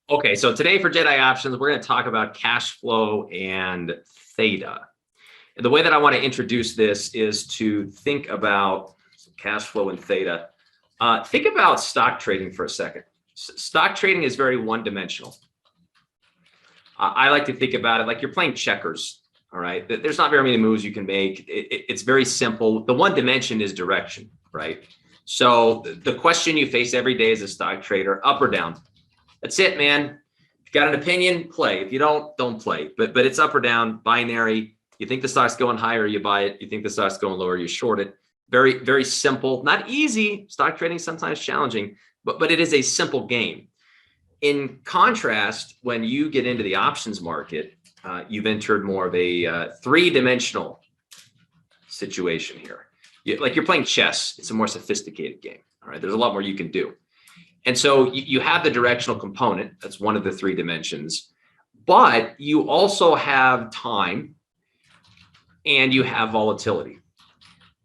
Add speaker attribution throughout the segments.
Speaker 1: Okay, so today for Jedi Options, we're going to talk about cash flow and theta. And the way that I want to introduce this is to think about cash flow and theta. Think about stock trading for a second. Stock trading is very one-dimensional. I like to think about it like you're playing checkers, all right? There's not very many moves you can make. It's very simple. The one dimension is direction, right? So the question you face every day as a stock trader, up or down. That's it, man. If you got an opinion, play. If you don't play. But it's up or down, binary. You think the stock's going higher, you buy it. You think the stock's going lower, you short it. Very, very simple. Not easy. Stock trading is sometimes challenging, but it is a simple game. In contrast, when you get into the options market, you've entered more of a three-dimensional situation here. Like you're playing chess. It's a more sophisticated game. All right, there's a lot more you can do. And so you have the directional component. That's one of the three dimensions. But you also have time and you have volatility.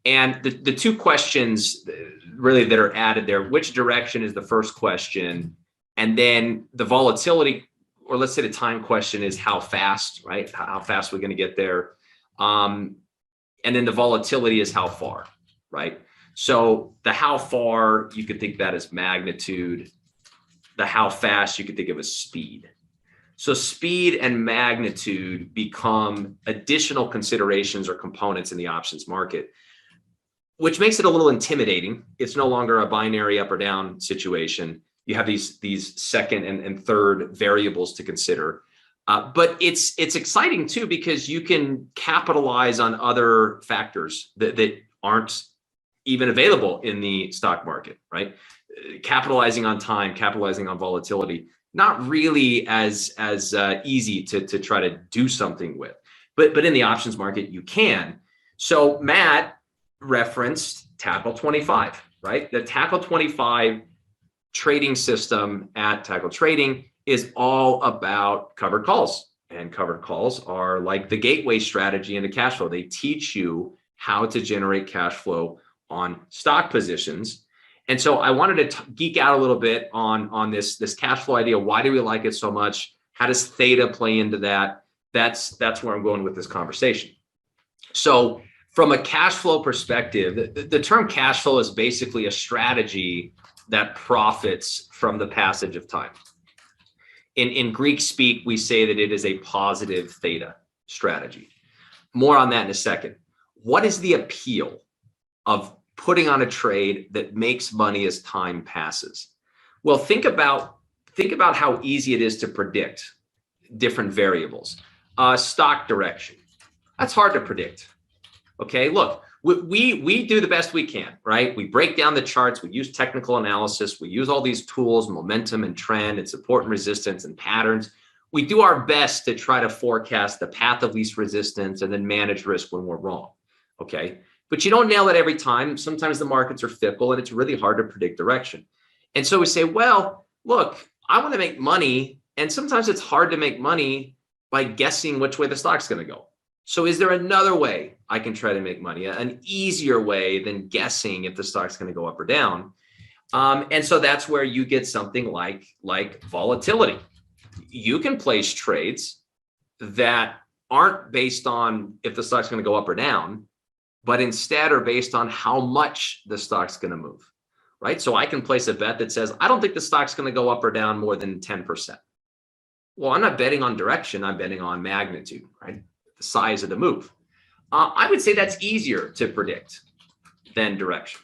Speaker 1: And the two questions really that are added there, which direction is the first question? And then the volatility, or let's say the time question, is how fast, right? How fast we're going to get there. And then the volatility is how far, right? So the how far, you could think that as magnitude. The how fast, you could think of as speed. So speed and magnitude become additional considerations or components in the options market, which makes it a little intimidating. It's no longer a binary up or down situation. You have these second and third variables to consider. But it's exciting too, because you can capitalize on other factors that aren't even available in the stock market, right? Capitalizing on time, capitalizing on volatility, not really as easy to try to do something with. But in the options market, you can. So Matt referenced Tackle 25, right? The Tackle 25 trading system at Tackle Trading is all about covered calls. And covered calls are like the gateway strategy into cash flow. They teach you how to generate cash flow on stock positions. And so I wanted to geek out a little bit on this cash flow idea. Why do we like it so much? How does theta play into that? That's where I'm going with this conversation. So from a cash flow perspective, the term cash flow is basically a strategy that profits from the passage of time. In Greek speak, we say that it is a positive theta strategy. More on that in a second. What is the appeal of putting on a trade that makes money as time passes? Well, think about how easy it is to predict different variables. Stock direction. That's hard to predict. Okay, look, we do the best we can, right? We break down the charts, we use technical analysis, we use all these tools, momentum and trend and support and resistance and patterns. We do our best to try to forecast the path of least resistance and then manage risk when we're wrong, okay? But you don't nail it every time. Sometimes the markets are fickle and it's really hard to predict direction. And so we say, well, look, I want to make money. And sometimes it's hard to make money by guessing which way the stock's going to go. So is there another way I can try to make money, an easier way than guessing if the stock's going to go up or down? And so that's where you get something like volatility. You can place trades that aren't based on if the stock's going to go up or down, but instead are based on how much the stock's going to move, right? So I can place a bet that says, I don't think the stock's going to go up or down more than 10%. Well, I'm not betting on direction. I'm betting on magnitude, right? The size of the move. I would say that's easier to predict than direction,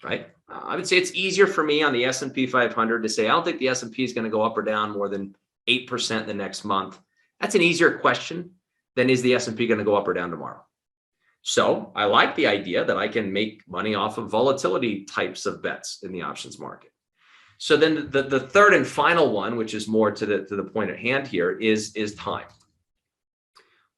Speaker 1: right? I would say it's easier for me on the S&P 500 to say, I don't think the S&P is going to go up or down more than 8% the next month. That's an easier question than is the S&P going to go up or down tomorrow? So I like the idea that I can make money off of volatility types of bets in the options market. So then the third and final one, which is more to the point at hand here, is time.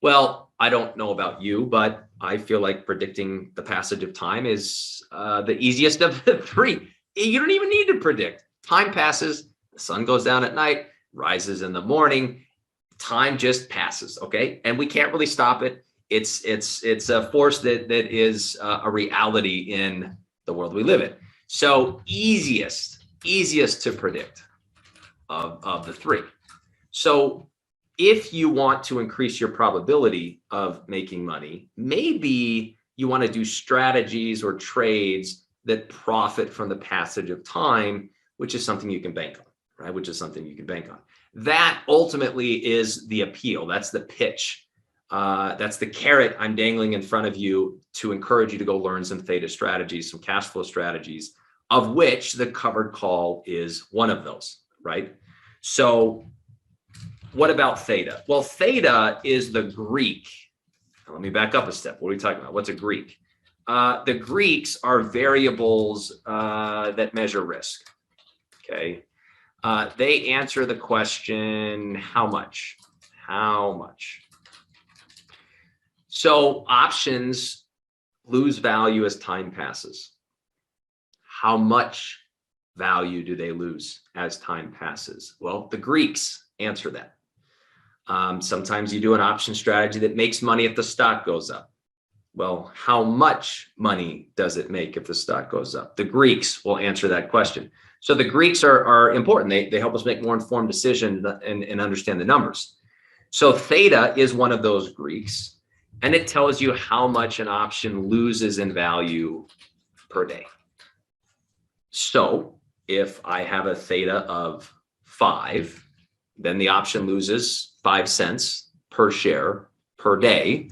Speaker 1: Well, I don't know about you, but I feel like predicting the passage of time is the easiest of the three. You don't even need to predict. Time passes, the sun goes down at night, rises in the morning, time just passes, okay? And we can't really stop it. It's a force that is a reality in the world we live in. So easiest to predict. of the three. So if you want to increase your probability of making money, maybe you want to do strategies or trades that profit from the passage of time, which is something you can bank on, right? Which is something you can bank on. That ultimately is the appeal. That's the pitch. That's the carrot I'm dangling in front of you to encourage you to go learn some theta strategies, some cash flow strategies, of which the covered call is one of those, right? So what about theta? Well, theta is the Greek. Let me back up a step. What are we talking about? What's a Greek? The Greeks are variables that measure risk. Okay. They answer the question, how much? How much? So options lose value as time passes. How much value do they lose as time passes? Well, the Greeks answer that. Sometimes you do an option strategy that makes money if the stock goes up. Well, how much money does it make if the stock goes up? The Greeks will answer that question. So the Greeks are important. They help us make more informed decisions and understand the numbers. So theta is one of those Greeks, and it tells you how much an option loses in value per day. So if I have a theta of 5, then the option loses 5 cents per share per day.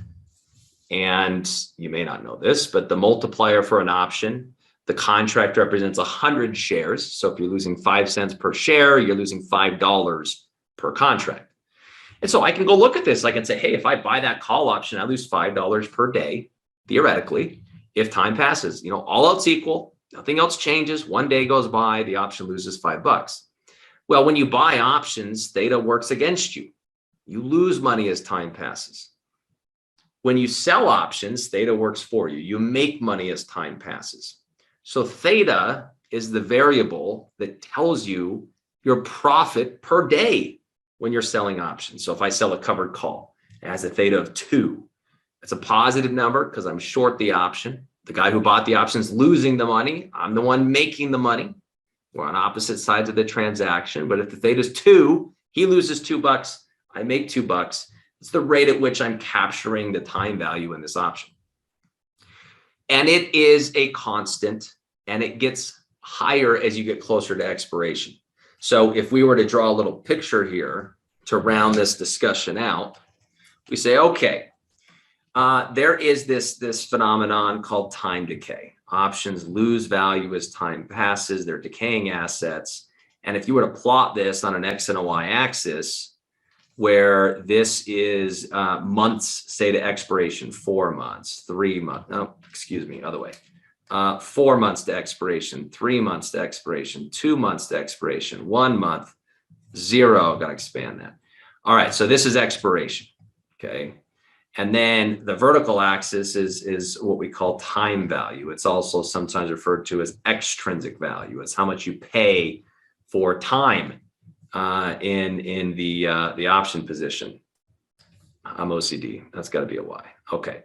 Speaker 1: And you may not know this, but the multiplier for an option, the contract represents 100 shares. So if you're losing 5 cents per share, you're losing $5 per contract. And so I can go look at this. I can say, hey, if I buy that call option, I lose $5 per day, theoretically, if time passes. You know, all else equal, nothing else changes. One day goes by, the option loses $5. Well, when you buy options, theta works against you. You lose money as time passes. When you sell options, theta works for you. You make money as time passes. So theta is the variable that tells you your profit per day when you're selling options. So if I sell a covered call, it has a theta of 2. It's a positive number because I'm short the option. The guy who bought the option is losing the money. I'm the one making the money. We're on opposite sides of the transaction. But if the theta is 2, he loses $2. I make $2. It's the rate at which I'm capturing the time value in this option. And it is a constant, and it gets higher as you get closer to expiration. So if we were to draw a little picture here to round this discussion out, we say, okay, there is this phenomenon called time decay. Options lose value as time passes. They're decaying assets. And if you were to plot this on an X and a Y axis, where this is months, say to expiration, 4 months, 3 months, no, excuse me, other way. 4 months to expiration, 3 months to expiration, 2 months to expiration, 1 month, 0, got to expand that. All right, so this is expiration, okay? And then the vertical axis is what we call time value. It's also sometimes referred to as extrinsic value. It's how much you pay for time in the option position. I'm OCD. That's got to be a Y. Okay.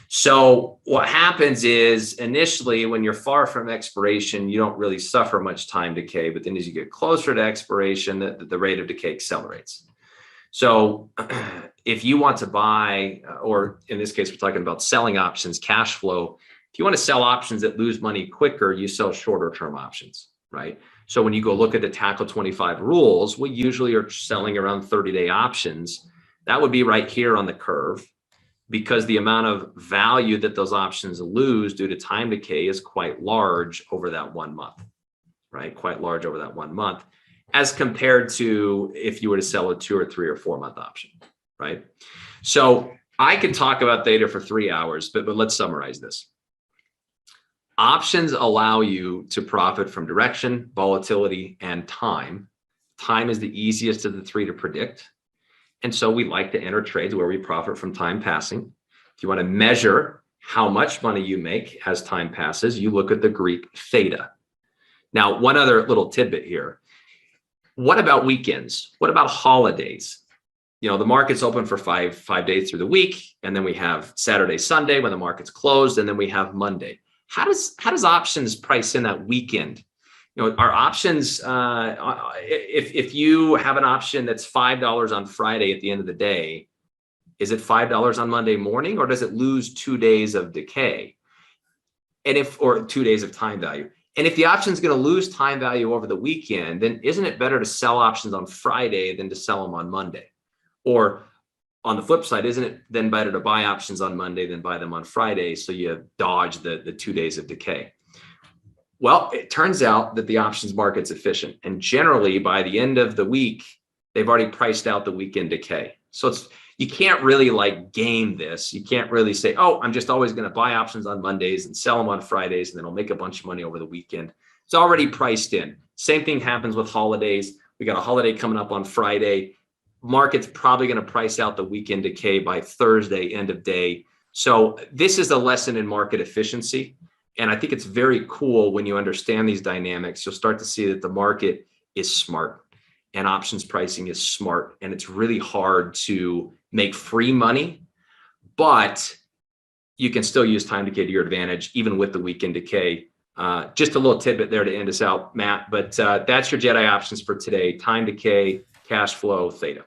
Speaker 1: So what happens is initially when you're far from expiration, you don't really suffer much time decay. But then as you get closer to expiration, the rate of decay accelerates. So if you want to buy, or in this case, we're talking about selling options, cash flow. If you want to sell options that lose money quicker, you sell shorter term options, right? So when you go look at the Tackle 25 rules, we usually are selling around 30-day options. That would be right here on the curve, because the amount of value that those options lose due to time decay is quite large over that 1 month, right? Quite large over that 1 month, as compared to if you were to sell a 2 or 3 or 4 month option, right? So I could talk about theta for 3 hours, but let's summarize this. Options allow you to profit from direction, volatility, and time. Time is the easiest of the 3 to predict. And so we like to enter trades where we profit from time passing. If you want to measure how much money you make as time passes, you look at the Greek theta. Now, one other little tidbit here. What about weekends? What about holidays? You know, the market's open for five days through the week, and then we have Saturday, Sunday when the market's closed, and then we have Monday. How does options price in that weekend? Our options, if you have an option that's $5 on Friday at the end of the day, is it $5 on Monday morning, or does it lose 2 days of decay? Or 2 days of time value? And if the option is going to lose time value over the weekend, then isn't it better to sell options on Friday than to sell them on Monday? Or on the flip side, isn't it then better to buy options on Monday than buy them on Friday, so you dodge the 2 days of decay? Well, it turns out that the options market's efficient, and generally by the end of the week, they've already priced out the weekend decay. So you can't really like game this. You can't really say, oh, I'm just always going to buy options on Mondays and sell them on Fridays, and then I'll make a bunch of money over the weekend. It's already priced in. Same thing happens with holidays. We got a holiday coming up on Friday. Market's probably going to price out the weekend decay by Thursday, end of day. So this is a lesson in market efficiency. And I think it's very cool when you understand these dynamics. You'll start to see that the market is smart and options pricing is smart. And it's really hard to make free money, but you can still use time decay to your advantage, even with the weekend decay. Just a little tidbit there to end us out, Matt. But that's your Jedi options for today: time decay, cash flow, theta.